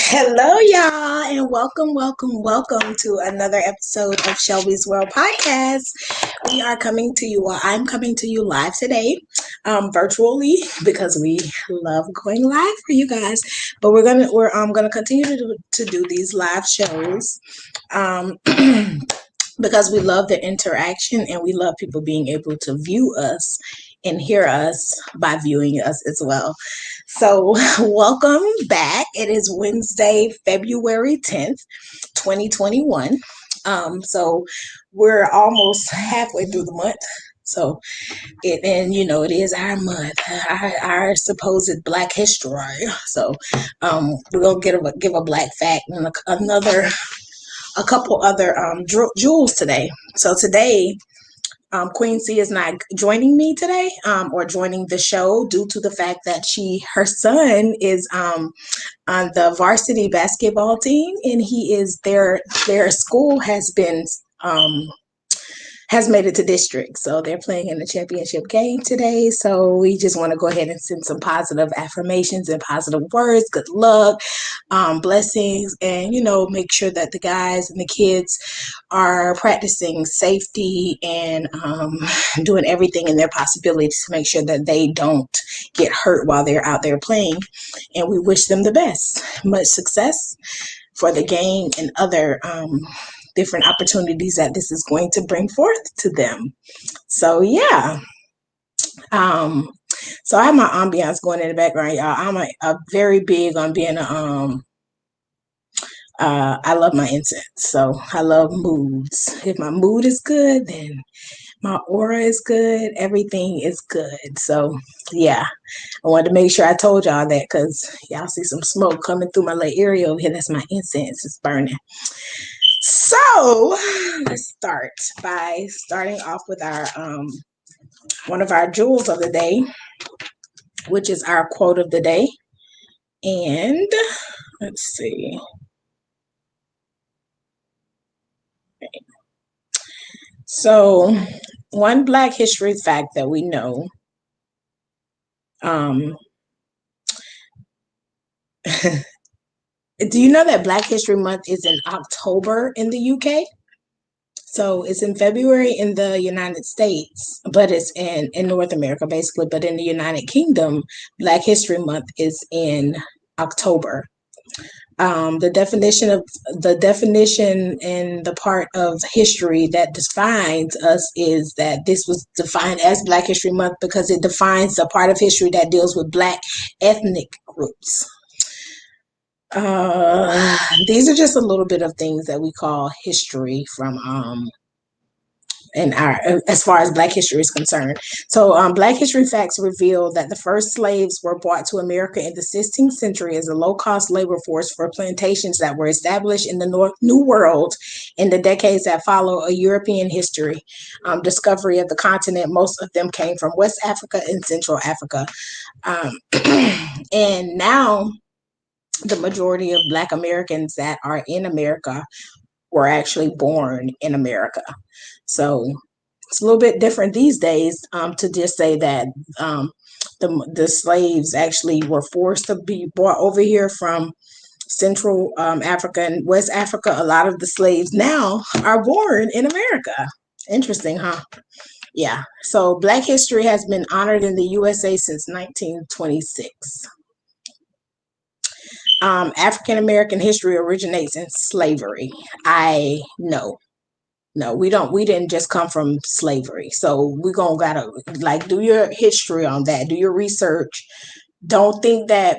Hello, y'all, and welcome to another episode of Shelby's World Podcast. We are coming to you, well, I'm coming to you live today, virtually, because we love going live for you guys. But we're gonna continue to do these live shows, because we love the interaction and we love people being able to view us and hear us by viewing us as well. So, welcome back. It is Wednesday, February 10th, 2021. So we're almost halfway through the month. So it is our month, our supposed Black History. So we're gonna give a black fact and a couple other jewels today. So today, Queen C is not joining me today, or joining the show due to the fact that her son is on the varsity basketball team, and he is their school has made it to district. So they're playing in the championship game today. So we just want to go ahead and send some positive affirmations and positive words, good luck, blessings, and, make sure that the guys and the kids are practicing safety and doing everything in their possibilities to make sure that they don't get hurt while they're out there playing. And we wish them the best. Much success for the game and other different opportunities that this is going to bring forth to them. So yeah. So I have my ambiance going in the background, y'all. I'm a very big on being I love my incense. So I love moods. If my mood is good, then my aura is good. Everything is good. So yeah, I wanted to make sure I told y'all that, because y'all see some smoke coming through my little area over here. That's my incense. It's burning. So let's start by starting off with our one of our jewels of the day, which is our quote of the day. And let's see. So one Black history fact that we know, do you know that Black History Month is in October in the UK? So it's in February in the United States, but it's in North America, basically. But in the United Kingdom, Black History Month is in October. The definition and the part of history that defines us is that this was defined as Black History Month because it defines the part of history that deals with Black ethnic groups. These are just a little bit of things that we call history from as far as Black history is concerned. So Black history facts reveal that the first slaves were brought to America in the 16th century as a low-cost labor force for plantations that were established in the New World in the decades that follow a European history discovery of the continent. Most of them came from West Africa and Central Africa. And now the majority of Black Americans that are in America were actually born in America. So it's a little bit different these days to just say that the slaves actually were forced to be brought over here from Central Africa and West Africa. A lot of the slaves now are born in America. Interesting, huh? Yeah. So Black history has been honored in the USA since 1926. African American history originates in slavery. I know. No, we don't. We didn't just come from slavery. So we gonna gotta like do your history on that. Do your research. Don't think that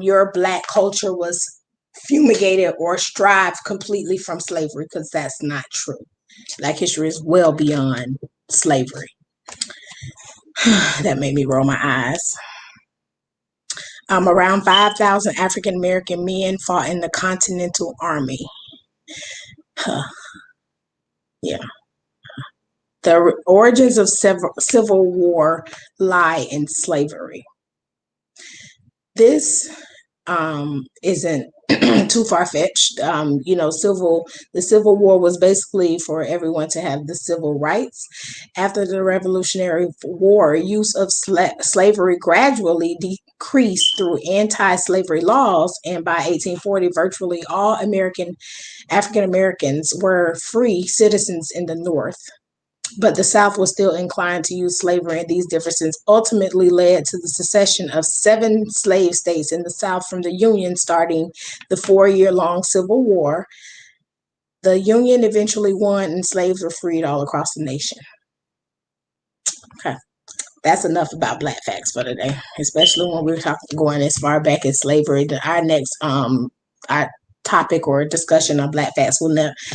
your Black culture was fumigated or strived completely from slavery, because that's not true. Black history is well beyond slavery. That made me roll my eyes. Around 5,000 African American men fought in the Continental Army. Huh. Yeah. The origins of civil war lie in slavery. This isn't too far fetched. The Civil War was basically for everyone to have the civil rights. After the Revolutionary War, use of slavery gradually decreased through anti-slavery laws, and by 1840, virtually all African Americans were free citizens in the North. But the South was still inclined to use slavery, and these differences ultimately led to the secession of 7 slave states in the South from the Union, starting the 4-year-long Civil War. The Union eventually won, and slaves were freed all across the nation. Okay, that's enough about Black facts for today, especially when we're going as far back as slavery. Our next our topic or discussion on Black facts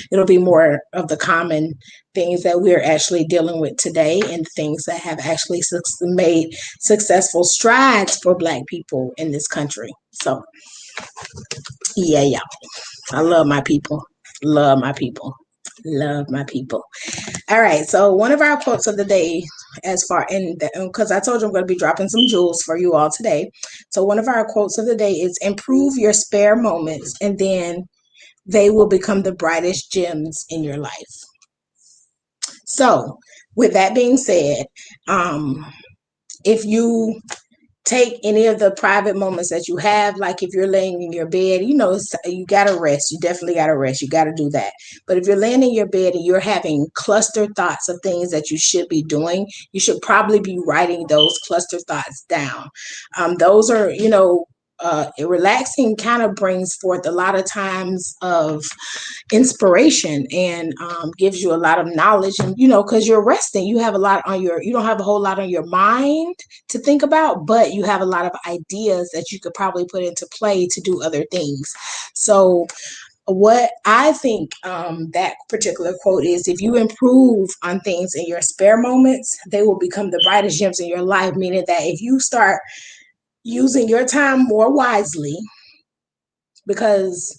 it'll be more of the common things that we're actually dealing with today, and things that have actually made successful strides for Black people in this country. So yeah, I love my people, love my people, love my people. All right, so one of our quotes of the day, because I told you I'm going to be dropping some jewels for you all today. So one of our quotes of the day is, improve your spare moments, and then they will become the brightest gems in your life. So with that being said, if you take any of the private moments that you have, like if you're laying in your bed, you got to rest. You definitely got to rest. You got to do that. But if you're laying in your bed and you're having cluster thoughts of things that you should be doing, you should probably be writing those cluster thoughts down. Those are, relaxing kind of brings forth a lot of times of inspiration, and gives you a lot of knowledge, and because you're resting, you don't have a whole lot on your mind to think about, but you have a lot of ideas that you could probably put into play to do other things. So what I think that particular quote is, if you improve on things in your spare moments, they will become the brightest gems in your life, meaning that if you start using your time more wisely, because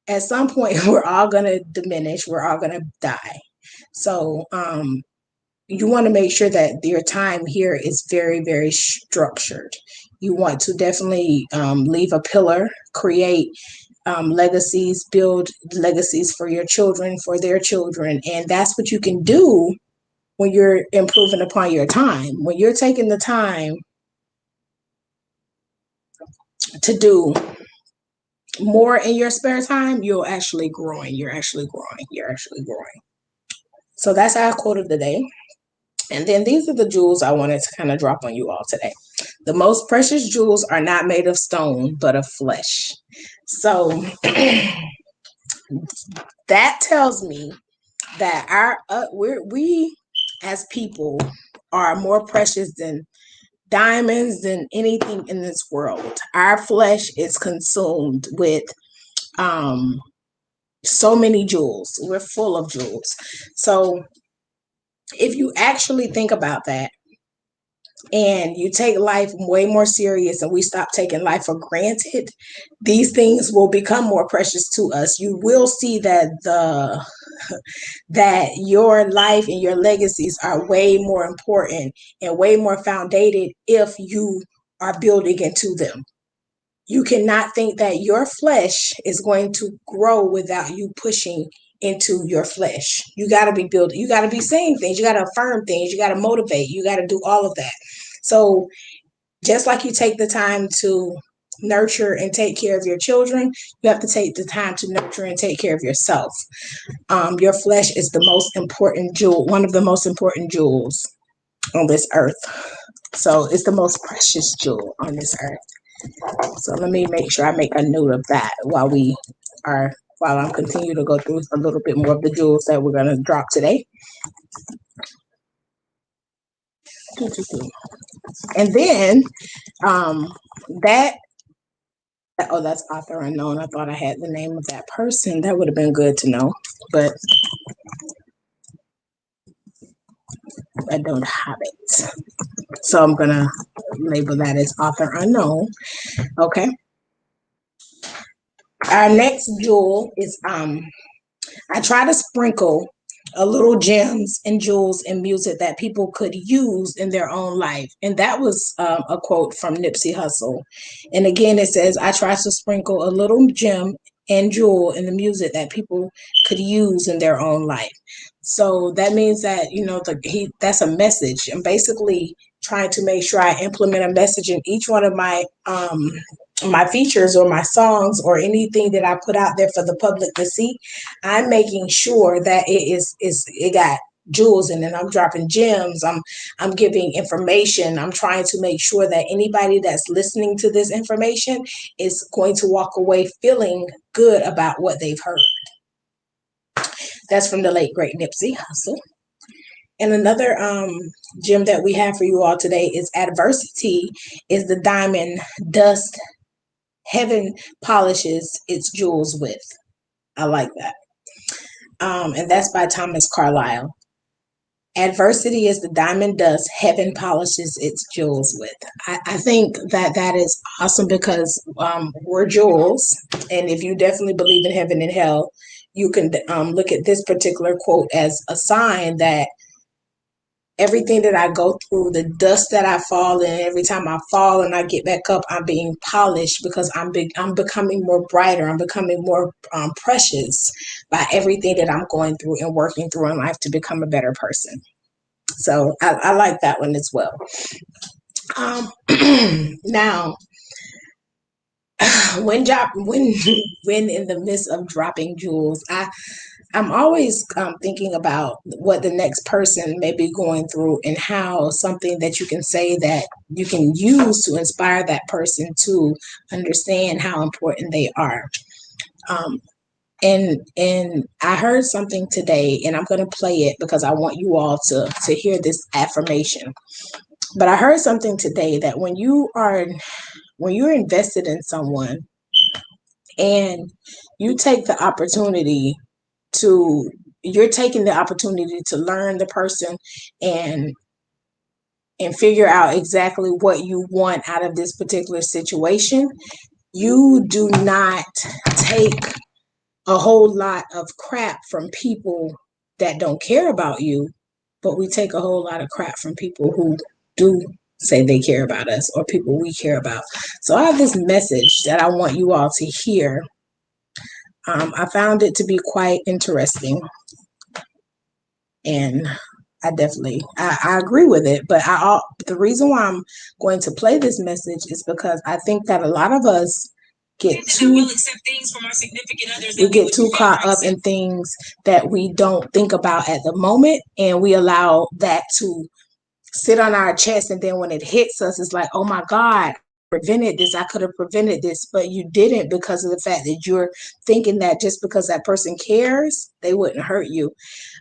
at some point we're all going to diminish, we're all going to die. So you want to make sure that your time here is very, very structured. You want to definitely leave a pillar, create legacies, build legacies for your children, for their children. And that's what you can do when you're improving upon your time. When you're taking the time to do more in your spare time, you're actually growing. So that's our quote of the day. And then these are the jewels I wanted to kind of drop on you all today. The most precious jewels are not made of stone, but of flesh. So that tells me that we as people are more precious than diamonds, than anything in this world. Our flesh is consumed with so many jewels. We're full of jewels. So if you actually think about that, and you take life way more serious, and we stop taking life for granted, these things will become more precious to us. You will see that that your life and your legacies are way more important and way more founded if you are building into them. You cannot think that your flesh is going to grow without you pushing into your flesh. You got to be building, you got to be saying things, you got to affirm things, you got to motivate, you got to do all of that. So just like you take the time to nurture and take care of your children, you have to take the time to nurture and take care of yourself. Your flesh is the most important jewel, one of the most important jewels on this earth. So it's the most precious jewel on this earth. So let me make sure I make a note of that while we are while I'm continue to go through a little bit more of the jewels that we're going to drop today. And then that, oh, that's author unknown. I thought I had the name of that person. That would have been good to know, but I don't have it. So I'm going to label that as author unknown. Okay. Our next jewel is I try to sprinkle a little gems and jewels and music that people could use in their own life. And that was a quote from Nipsey Hussle. And again, it says, I try to sprinkle a little gem and jewel in the music that people could use in their own life. So that means that, you know, that's a message. I'm basically trying to make sure I implement a message in each one of my features or my songs or anything that I put out there for the public to see. I'm making sure that it got jewels in it. I'm dropping gems. I'm giving information. I'm trying to make sure that anybody that's listening to this information is going to walk away feeling good about what they've heard. That's from the late great Nipsey Hussle. And another gem that we have for you all today is adversity is the diamond dust heaven polishes its jewels with. I like that. And that's by Thomas Carlyle. Adversity is the diamond dust heaven polishes its jewels with. I think that is awesome because we're jewels. And if you definitely believe in heaven and hell, you can look at this particular quote as a sign that everything that I go through, the dust that I fall in, every time I fall and I get back up, I'm being polished because I'm becoming more brighter. I'm becoming more precious by everything that I'm going through and working through in life to become a better person. So I like that one as well. Now, when in the midst of dropping jewels, I'm always thinking about what the next person may be going through and how something that you can say that you can use to inspire that person to understand how important they are. And I heard something today, and I'm going to play it because I want you all to hear this affirmation. But I heard something today that when you're invested in someone and you take the opportunity you're taking the opportunity to learn the person and figure out exactly what you want out of this particular situation, you do not take a whole lot of crap from people that don't care about you, but we take a whole lot of crap from people who do say they care about us or people we care about. So I have this message that I want you all to hear. I found it to be quite interesting. And I agree with it. But the reason why I'm going to play this message is because I think that a lot of us get too caught up in things that we don't think about at the moment, and we allow that to sit on our chest, and then when it hits us, it's like, oh my God, prevented this. I could have prevented this, but you didn't because of the fact that you're thinking that just because that person cares, they wouldn't hurt you.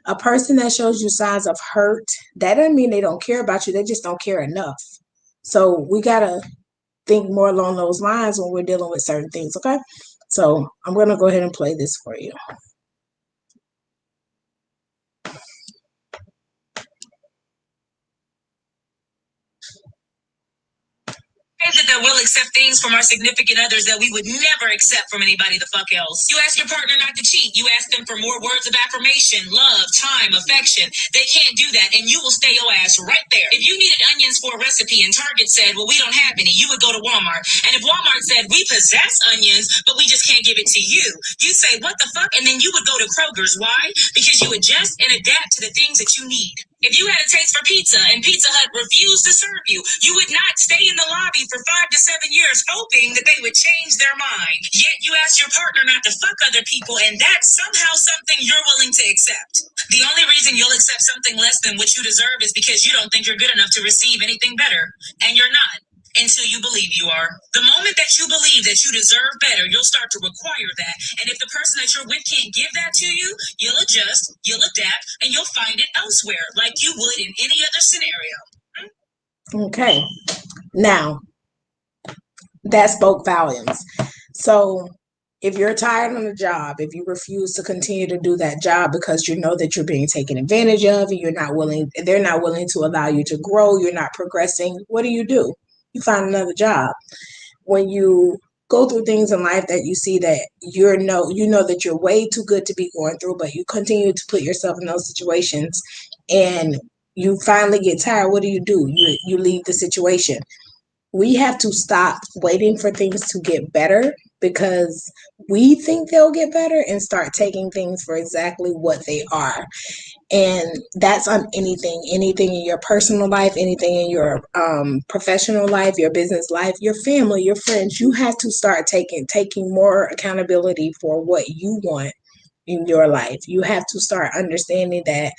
A person that shows you signs of hurt, that doesn't mean they don't care about you. They just don't care enough. So we got to think more along those lines when we're dealing with certain things. Okay. So I'm going to go ahead and play this for you. That we'll accept things from our significant others that we would never accept from anybody the fuck else. You ask your partner not to cheat. You ask them for more words of affirmation, love, time, affection. They can't do that, and you will stay your ass right there. If you needed onions for a recipe and Target said, well, we don't have any, you would go to Walmart. And if Walmart said, we possess onions, but we just can't give it to you, you'd say, what the fuck? And then you would go to Kroger's. Why? Because you adjust and adapt to the things that you need. If you had a taste for pizza and Pizza Hut refused to serve you, you would not stay in the lobby for 5 to 7 years hoping that they would change their mind. Yet you ask your partner not to fuck other people, and that's somehow something you're willing to accept. The only reason you'll accept something less than what you deserve is because you don't think you're good enough to receive anything better, and you're not. until you believe you are. The moment that you believe that you deserve better, you'll start to require that. And if the person that you're with can't give that to you, you'll adjust, you'll adapt, and you'll find it elsewhere, like you would in any other scenario. Okay. Now, that spoke volumes. So, if you're tired on the job, if you refuse to continue to do that job because you know that you're being taken advantage of, and they're not willing to allow you to grow, you're not progressing, what do? You find another job. When you go through things in life that you see that you know that you're way too good to be going through, but you continue to put yourself in those situations and you finally get tired, what do? You leave the situation. We have to stop waiting for things to get better because we think they'll get better and start taking things for exactly what they are. And that's on anything in your personal life, anything in your professional life, your business life, your family, your friends. You have to start taking more accountability for what you want in your life. You have to start understanding that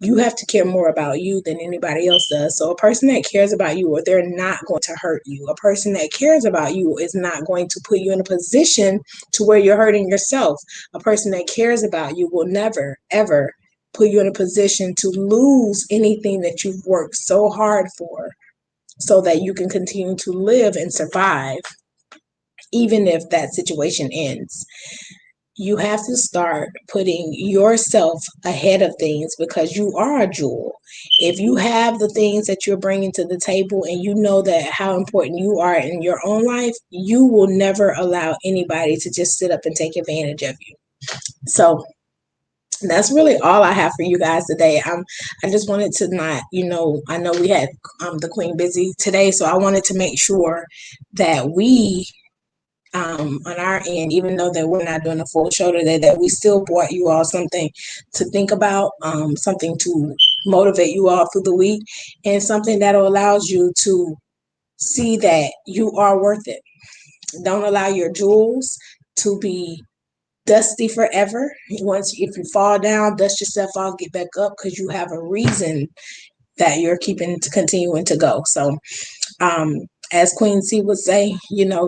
you have to care more about you than anybody else does. So a person that cares about you, or they're not going to hurt you. A person that cares about you is not going to put you in a position to where you're hurting yourself. A person that cares about you will never, ever put you in a position to lose anything that you've worked so hard for so that you can continue to live and survive, even if that situation ends. You have to start putting yourself ahead of things because you are a jewel. If you have the things that you're bringing to the table and you know that how important you are in your own life, you will never allow anybody to just sit up and take advantage of you. So that's really all I have for you guys today. I just wanted to not, I know we had the Queen busy today, so I wanted to make sure that we on our end, even though that we're not doing a full show today, that we still brought you all something to think about, something to motivate you all through the week, and something that allows you to see that you are worth it. Don't allow your jewels to be dusty forever. If you fall down, dust yourself off, get back up, because you have a reason that you're continuing to go. So as Queen C would say,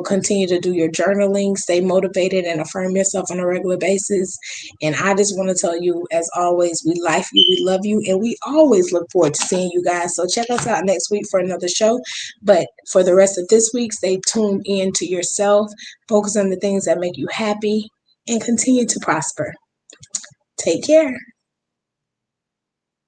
continue to do your journaling, stay motivated, and affirm yourself on a regular basis. And I just want to tell you, as always, we like you, we love you, and we always look forward to seeing you guys. So check us out next week for another show. But for the rest of this week, stay tuned in to yourself, focus on the things that make you happy, and continue to prosper. Take care.